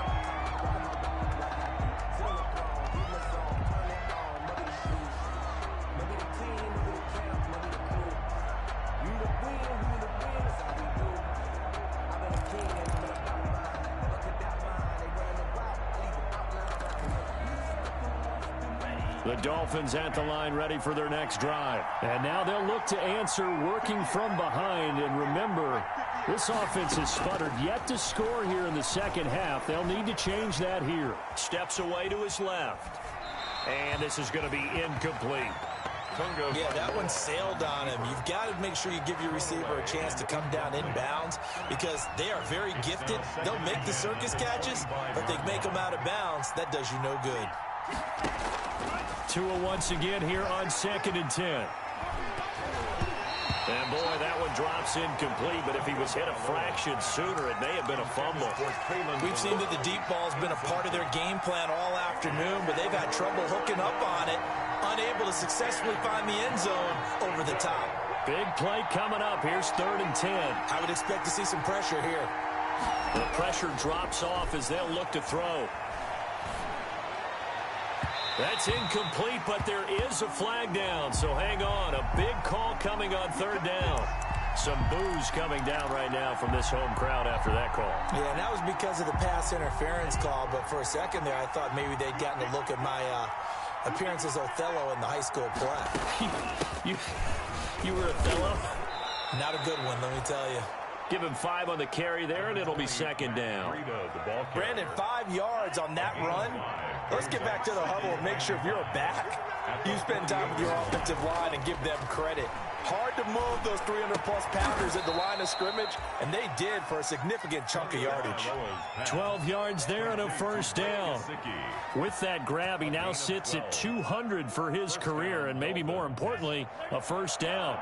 C: The Dolphins at the line ready for their next drive. And now they'll look to answer working from behind. And remember, this offense has sputtered yet to score here in the second half. They'll need to change that here. Steps away to his left. And this is going to be incomplete.
D: Yeah, that one sailed on him. You've got to make sure you give your receiver a chance to come down inbounds because they are very gifted. They'll make the circus catches, but they make them out of bounds. That does you no good.
C: Tua once again here on 2nd and 10. And boy, that one drops incomplete, but if he was hit a fraction sooner, it may have been a fumble.
D: We've seen that the deep ball's been a part of their game plan all afternoon, but they've had trouble hooking up on it, unable to successfully find the end zone over the top.
C: Big play coming up. Here's 3rd and 10.
D: I would expect to see some pressure here.
C: The pressure drops off as they'll look to throw. That's incomplete, but there is a flag down, so hang on. A big call coming on 3rd down. Some boos coming down right now from this home crowd after that call.
D: Yeah, and that was because of the pass interference call, but for a second there I thought maybe they'd gotten a look at my appearance as Othello in the high school play.
C: You were Othello?
D: Not a good one, let me tell you.
C: Give him 5 on the carry there, and it'll be 2nd down.
D: Brandon, 5 yards on that run. Let's get back to the huddle and make sure if you're a back, you spend time with your offensive line and give them credit. Hard to move those 300-plus pounders at the line of scrimmage, and they did for a significant chunk of yardage.
C: 12 yards there and a 1st down. With that grab, he now sits at 200 for his career, and maybe more importantly, a 1st down.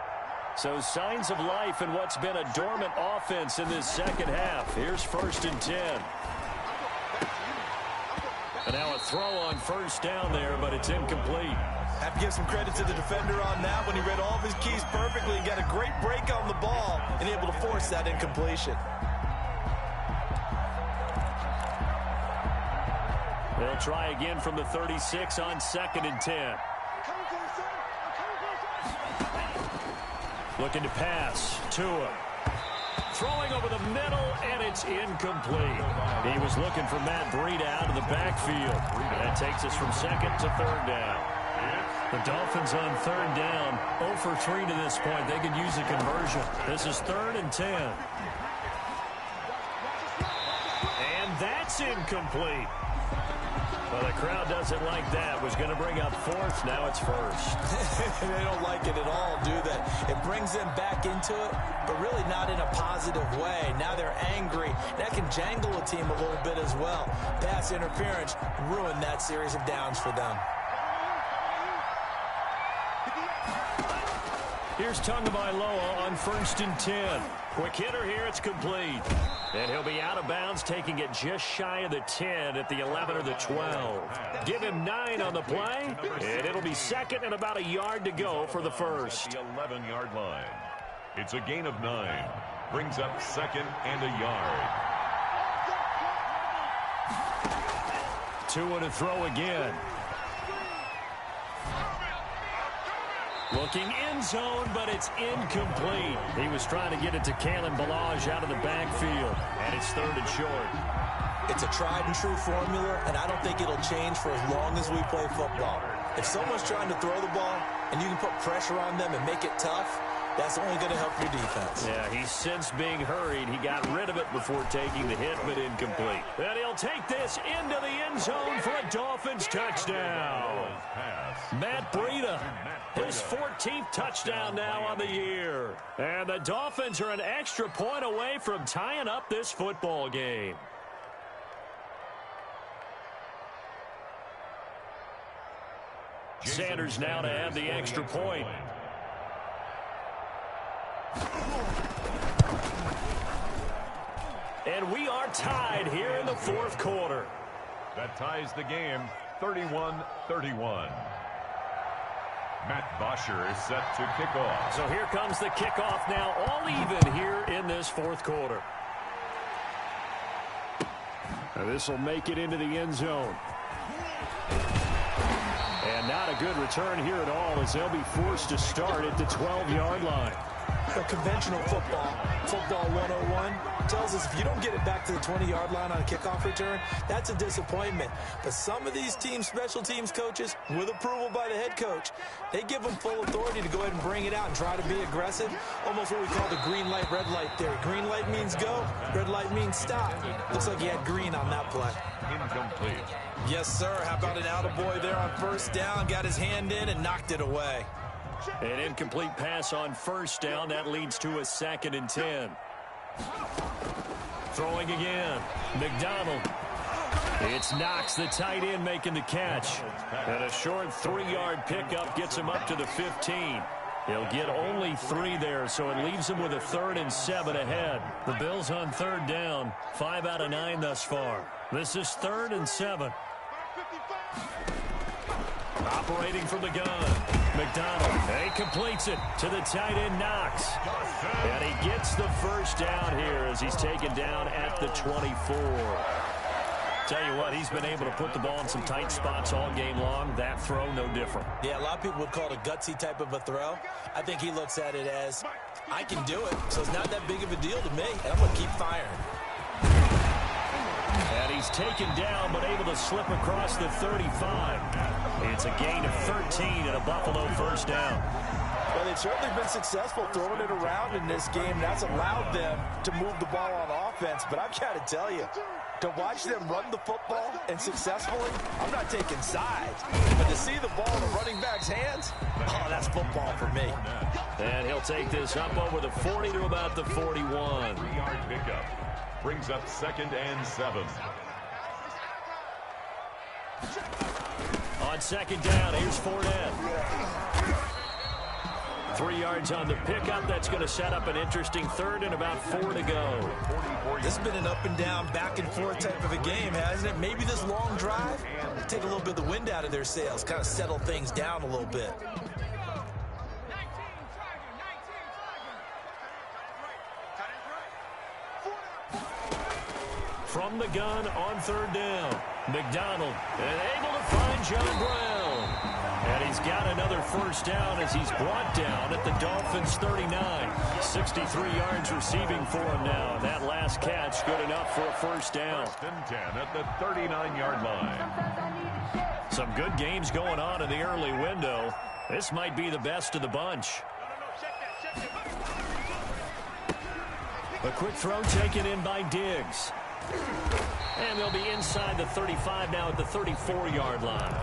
C: So signs of life in what's been a dormant offense in this second half. Here's 1st and 10. And now a throw on 1st down there, but it's incomplete.
D: Have to give some credit to the defender on that when he read all of his keys perfectly and got a great break on the ball and able to force that incompletion.
C: They'll try again from the 36 on 2nd and 10. Looking to pass. Tua. Throwing over the middle, and it's incomplete. He was looking for Matt Breida out of the backfield. And that takes us from 2nd to 3rd down. The Dolphins on 3rd down, 0 for 3 to this point. They could use a conversion. This is 3rd and 10. And that's incomplete. Well, the crowd doesn't like that. Was going to bring up 4th. Now it's 1st.
D: They don't like it at all, do they? It brings them back into it, but really not in a positive way. Now they're angry. That can jangle a team a little bit as well. Pass interference ruined that series of downs for them.
C: Here's Tagovailoa on 1st and 10. Quick hitter here, it's complete. And he'll be out of bounds, taking it just shy of the 10 at the 11 or the 12. Give him 9 on the play, and it'll be 2nd and about a yard to go for the 1st.
F: The 11-yard line. It's a gain of 9. Brings up 2nd and a yard.
C: Tua to throw again. Looking end zone, but it's incomplete. He was trying to get it to Kalen Ballage out of the backfield, and it's 3rd and short.
D: It's a tried-and-true formula, and I don't think it'll change for as long as we play football. If someone's trying to throw the ball, and you can put pressure on them and make it tough, that's only going to help your defense.
C: Yeah, he's since being hurried. He got rid of it before taking the hit, but incomplete. And he'll take this into the end zone for a Dolphins touchdown. Matt Breida, his 14th touchdown now on the year. And the Dolphins are an extra point away from tying up this football game. Sanders now to add the extra point. And we are tied here in the fourth quarter.
F: That ties the game 31-31. Matt Bosher is set to kick off.
C: So here comes the kickoff now, all even here in this fourth quarter. This will make it into the end zone. And not a good return here at all as they'll be forced to start at the 12-yard line.
D: A conventional football 101 tells us if you don't get it back to the 20-yard line on a kickoff return, that's a disappointment. But some of these teams, special teams coaches, with approval by the head coach, they give them full authority to go ahead and bring it out and try to be aggressive. Almost what we call the green light, red light theory. Green light means go, red light means stop. Looks like he had green on that play.
F: Incomplete.
D: Yes, sir. How about an attaboy there on first down? Got his hand in and knocked it away.
C: An incomplete pass on first down. That leads to a 2nd and 10. Throwing again. McDonald. It's Knox, the tight end, making the catch. And a short 3-yard pickup gets him up to the 15. He'll get only 3 there, so it leaves him with a 3rd and 7 ahead. The Bills on 3rd down. 5 out of 9 thus far. This is 3rd and 7. Operating from the gun. McDonald, and he completes it to the tight end Knox. And he gets the first down here as he's taken down at the 24. Tell you what, he's been able to put the ball in some tight spots all game long. That throw, no different.
D: Yeah, a lot of people would call it a gutsy type of a throw. I think he looks at it as, I can do it, so it's not that big of a deal to me, and I'm going to keep firing.
C: And he's taken down, but able to slip across the 35. It's a gain of 13 and a Buffalo first down.
D: Well, they've certainly been successful throwing it around in this game. That's allowed them to move the ball on offense. But I've got to tell you, to watch them run the football and successfully, I'm not taking sides. But to see the ball in the running back's hands, oh, that's football for me.
C: And he'll take this up over the 40 to about the 41.
F: 3-yard pickup. Brings up 2nd and 7.
C: On 2nd down, here's Fournette. 3 yards on the pickup. That's going to set up an interesting 3rd and about 4 to go.
D: This has been an up and down, back and forth type of a game, hasn't it? Maybe this long drive take a little bit of the wind out of their sails, kind of settle things down a little bit.
C: From the gun on 3rd down. McDonald and able to find John Brown. And he's got another first down as he's brought down at the Dolphins' 39. 63 yards receiving for him now. And that last catch good enough for a first down.
F: 1st and 10 at the 39-yard line.
C: Some good games going on in the early window. This might be the best of the bunch. A quick throw taken in by Diggs. And they'll be inside the 35 now at the 34-yard line.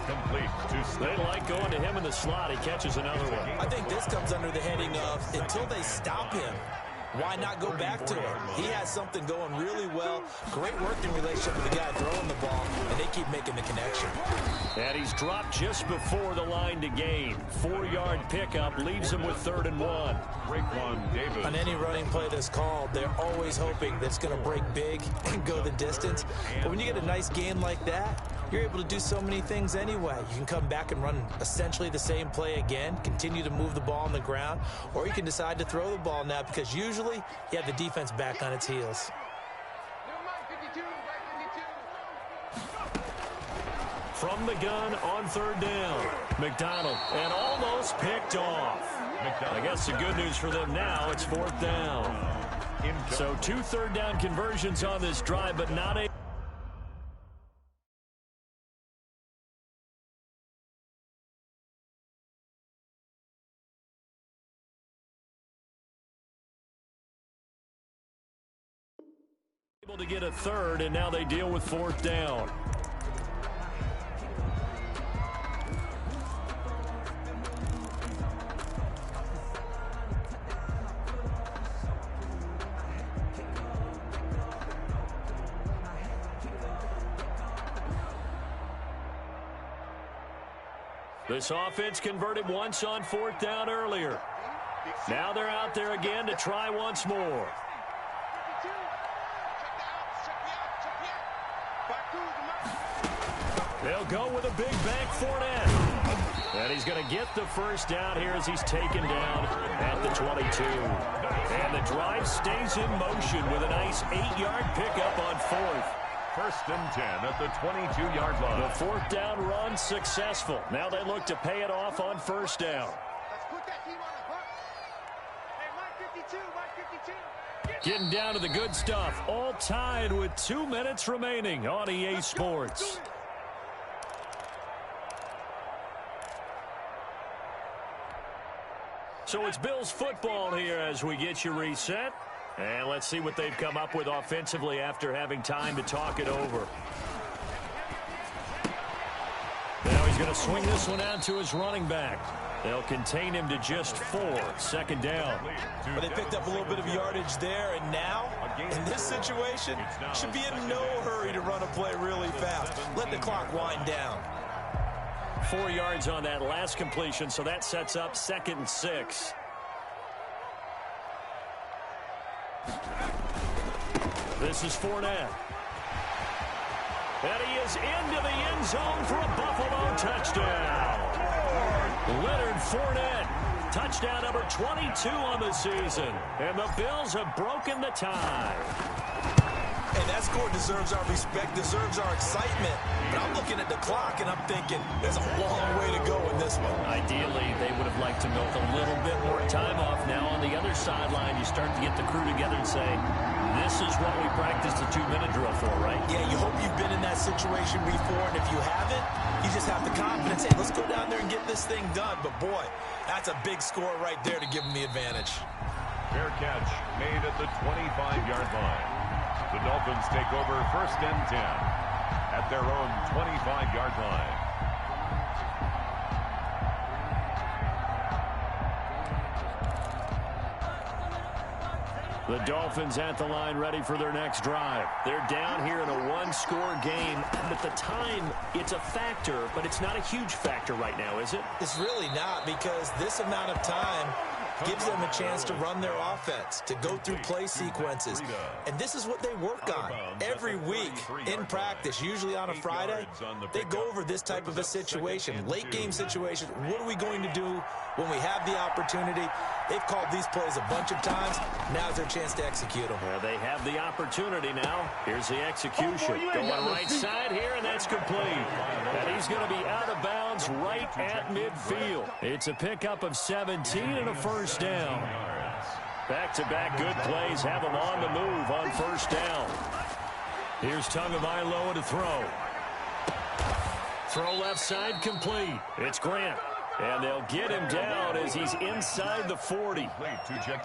F: Complete to
C: They like going to him in the slot. He catches another one.
D: I think this comes under the heading of until they stop him, why not go back to it? He has something going really well. Great working relationship with the guy throwing the ball, and they keep making the connection.
C: And he's dropped just before the line to gain. 4-yard pickup leaves him with 3rd and 1.
F: Davis.
D: On any running play that's called, they're always hoping that it's going to break big and go the distance. But when you get a nice game like that, you're able to do so many things anyway. You can come back and run essentially the same play again, continue to move the ball on the ground, or you can decide to throw the ball now because usually you have the defense back on its heels.
C: From the gun on 3rd down. McDonald and almost picked off. I guess the good news for them now, it's 4th down. So 2 3rd down conversions on this drive, but not a... able to get a 3rd, and now they deal with 4th down. This offense converted once on 4th down earlier. Now they're out there again to try once more. They'll go with a big bank Fournette. And he's going to get the first down here as he's taken down at the 22. And the drive stays in motion with a nice 8-yard pickup on 4th.
F: 1st and 10 at the 22-yard line.
C: The 4th down run successful. Now they look to pay it off on 1st down.
E: Let's put that team on the hook. Hey, Mike 52.
C: Getting down to the good stuff. All tied with 2 minutes remaining on EA Sports. So it's Bills football here as we get you reset. And let's see what they've come up with offensively after having time to talk it over. Now he's going to swing this one out to his running back. They'll contain him to just 4. 2nd down.
D: But they picked up a little bit of yardage there, and now, in this situation, should be in no hurry to run a play really fast. Let the clock wind down.
C: 4 yards on that last completion, so that sets up 2nd and 6. This is Fournette. And he is into the end zone for a Buffalo touchdown. Leonard Fournette, touchdown number 22 on the season. And the Bills have broken the tie.
D: And that score deserves our respect, deserves our excitement. But I'm looking at the clock, and I'm thinking there's a long way to go in this one.
C: Ideally, they would have liked to milk a little bit more time off. Now on the other sideline, you start to get the crew together and say, this is what we practiced the 2-minute drill for, right?
D: Yeah, you hope you've been in that situation before, and if you haven't, you just have the confidence, hey, let's go down there and get this thing done. But boy, that's a big score right there to give them the advantage.
F: Fair catch made at the 25-yard line. The Dolphins take over 1st and 10 at their own 25-yard line.
C: The Dolphins at the line ready for their next drive. They're down here in a 1-score game. At the time, it's a factor, but it's not a huge factor right now, is it?
D: It's really not, because this amount of time gives them a chance to run their offense, to go through play sequences. And this is what they work on every week in practice, usually on a Friday. They go over this type of a situation, late-game situation. What are we going to do when we have the opportunity? They've called these plays a bunch of times. Now's their chance to execute them.
C: Well, they have the opportunity now. Here's the execution. Going right side here, and that's complete. And he's going to be out of bounds right at midfield. It's a pickup of 17 and a first down. Back-to-back good plays have them on the move on first down. Here's Tagovailoa to throw. Throw left side complete. It's Grant. And they'll get him down as he's inside the 40.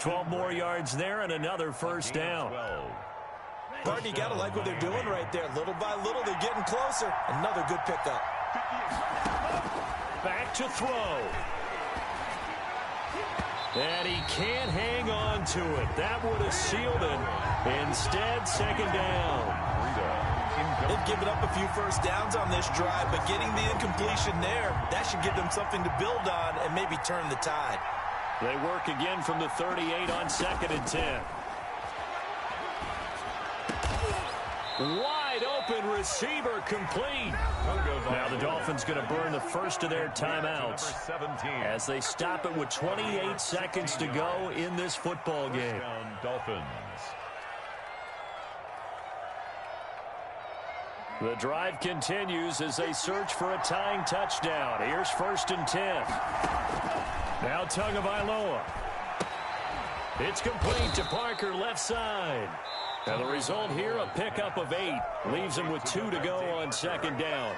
C: 12 more yards there and another first down.
D: Barton, you got to like what they're doing right there. Little by little, they're getting closer. Another good pickup.
C: Back to throw. And he can't hang on to it. That would have sealed it. Instead, 2nd down.
D: They've given up a few first downs on this drive, but getting the incompletion there, that should give them something to build on and maybe turn the tide.
C: They work again from the 38 on 2nd and 10. Wide open receiver complete. Now the Dolphins going to burn the first of their timeouts as they stop it with 28 seconds to go in this football game.
F: Dolphins.
C: The drive continues as they search for a tying touchdown. Here's 1st and 10. Now Tagovailoa. It's complete to Parker left side. And the result here, a pickup of 8. Leaves them with 2 to go on 2nd down.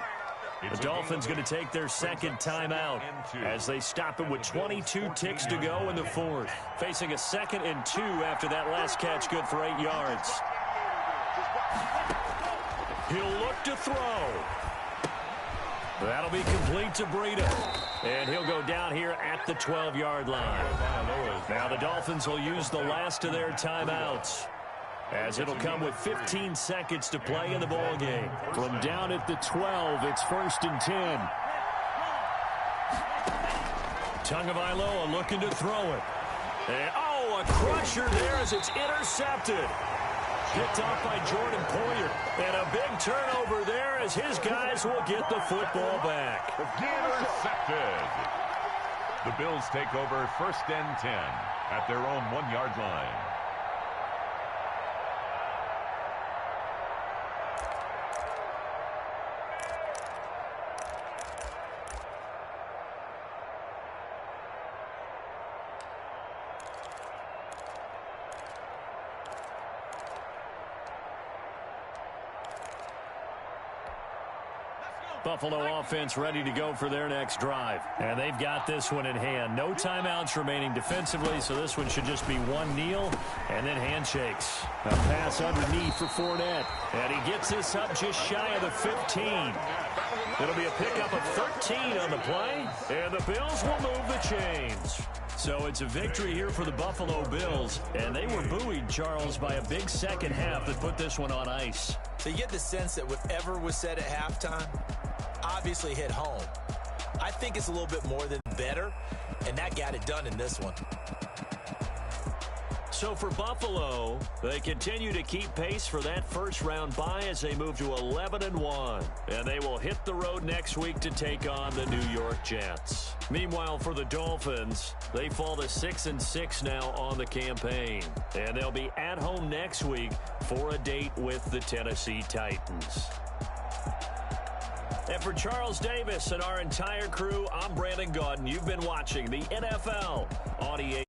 C: The Dolphins going to take their 2nd timeout as they stop it with 22 ticks to go in the 4th. Facing a 2nd and 2 after that last catch, good for 8 yards. He'll look to throw. That'll be complete to Breida. And he'll go down here at the 12-yard line. Now the Dolphins will use the last of their timeouts, as it'll come with 15 seconds to play in the ballgame. From down at the 12, it's 1st and 10. Tagovailoa looking to throw it. And, oh, a crusher there as it's intercepted. Picked off by Jordan Poyer. And a big turnover there as his guys will get the football back.
F: Intercepted. The Bills take over 1st and 10 at their own 1-yard line.
C: Buffalo offense ready to go for their next drive. And they've got this one in hand. No timeouts remaining defensively, so this one should just be one kneel and then handshakes. A pass underneath for Fournette. And he gets this up just shy of the 15. It'll be a pickup of 13 on the play. And the Bills will move the chains. So it's a victory here for the Buffalo Bills. And they were buoyed, Charles, by a big second half that put this one on ice.
D: So you get the sense that whatever was said at halftime obviously hit home. I think it's a little bit more than better, and that got it done in this one.
C: So for Buffalo, they continue to keep pace for that first-round bye as they move to 11-1. And they will hit the road next week to take on the New York Jets. Meanwhile, for the Dolphins, they fall to 6-6 now on the campaign. And they'll be at home next week for a date with the Tennessee Titans. And for Charles Davis and our entire crew, I'm Brandon Gaudin. You've been watching the NFL on EA.